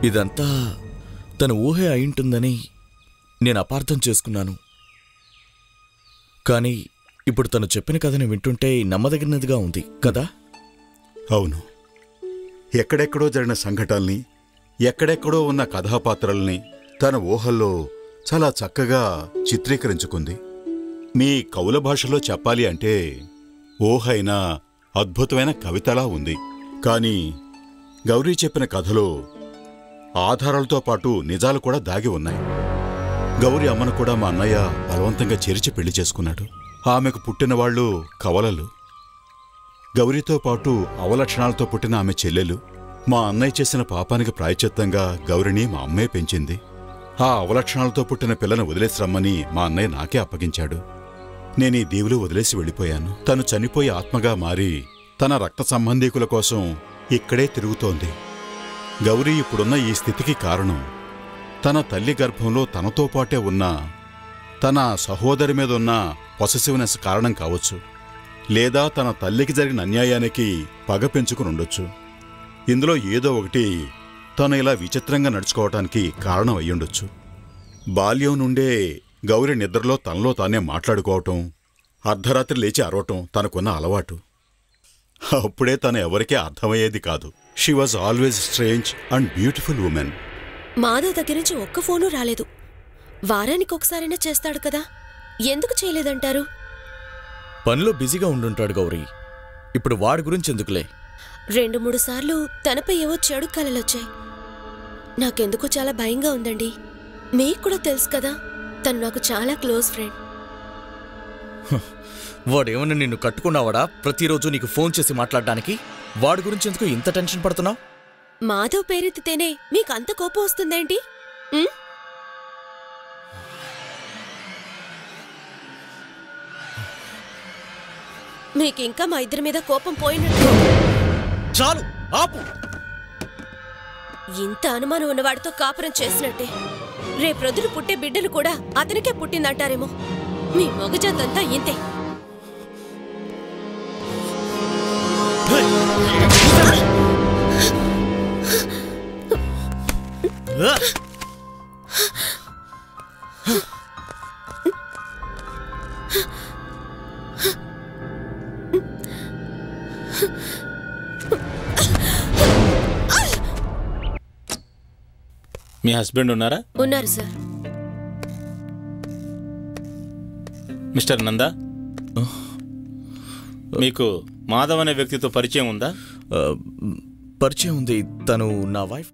ఇదంతా తన ఊహే అయింటుందని నేను అపార్థం చేసుకున్నాను. కానీ ఇప్పుడు తను చెప్పిన కథని వింటుంటే నమ్మదగినదిగా ఉంది కదా? అవును. ఎక్కడెక్కడో జరిగిన సంఘటనల్ని, ఎక్కడెక్కడో ఉన్న కథాపాత్రల్ని తన ఊహల్లో చాలా చక్కగా చిత్రీకరించుకుంది. మీ కవుల భాషలో చెప్పాలి అంటే ఊహ అయినా అద్భుతమైన కవితలా ఉంది. కానీ గౌరీ చెప్పిన కథలో ఆధారాలతో పాటు నిజాలు కూడా దాగి ఉన్నాయి. గౌరీ అమ్మను కూడా మా అన్నయ్య బలవంతంగా చేర్చి పెళ్లి చేసుకున్నాడు. ఆమెకు పుట్టిన వాళ్ళు కవలలు. గౌరీతో పాటు అవలక్షణాలతో పుట్టిన ఆమె చెల్లెలు. మా అన్నయ్య చేసిన పాపానికి ప్రాయశ్చిత్తంగా గౌరిని మా అమ్మే పెంచింది. ఆ అవలక్షణాలతో పుట్టిన పిల్లను వదిలేసి రమ్మని మా అన్నయ్య నాకే అప్పగించాడు. నేనీ దీవులు వదిలేసి వెళ్ళిపోయాను. తను చనిపోయి ఆత్మగా మారి తన రక్త సంబంధీకుల కోసం ఇక్కడే తిరుగుతోంది. గౌరీ ఇప్పుడున్న ఈ స్థితికి కారణం తన తల్లి గర్భంలో తనతో పాటే ఉన్న తన సహోదరి మీద ఉన్న పొసెసివ్నెస్ కారణం కావచ్చు. లేదా తన తల్లికి జరిగిన అన్యాయానికి పగ పెంచుకుని ఉండొచ్చు. ఇందులో ఏదో ఒకటి తను ఇలా విచిత్రంగా నడుచుకోవటానికి కారణం అయ్యుండొచ్చు. బాల్యం నుండే గౌరీ నిద్రలో తనలో తానే మాట్లాడుకోవటం, అర్ధరాత్రి లేచి అరవటం తనకున్న అలవాటు. అప్పుడే తను ఎవరికీ అర్థమయ్యేది కాదు. She was always strange and beautiful women. Madhav దగ్గర నుంచి ఒక్క ఫోను రాలేదు. వారానికి ఒకసారైనా చేస్తాడు కదా, ఎందుకు చేయలేదంటారు? పనిలో బిజీగా ఉండుంటాడు గౌరీ. ఇప్పుడు వాడి గురించి ఎందుకులే. 2-3 సార్లు తనపై ఏవో చెడు కలలొచ్చాయి. నాకెందుకో చాలా భయంగా ఉందండి. మీకు కూడా తెలుసు కదా, తను నాకు చాలా క్లోజ్ ఫ్రెండ్. వాడేమన్నా నిన్ను కట్టుకున్నావాడా ప్రతిరోజు నీకు ఫోన్ చేసి మాట్లాడడానికి? వాడి గురించి ఎందుకు ఇంత టెన్షన్ పడుతున్నావు? మాధవ్ పేరెత్తితేనే మీకు అంత కోపం వస్తుందేంటి? మీకింకా మా ఇద్దరి మీద కోపం పోయినట్టు. చాలు, ఆపు. ఇంత అనుమానం ఉన్నవాడితో కాపురం చేసినట్టే రేపొద్దున పుట్టే బిడ్డలు కూడా అతనికే పుట్టిందంటారేమో. మీ మగజాతంతా ఇంతే. మీ హస్బెండ్ ఉన్నారా? ఉన్నారు సార్. మిస్టర్ నందా, మీకు మాధవ్ అనే వ్యక్తితో పరిచయం ఉందా? పరిచయం ఉంది. తను నా వైఫ్.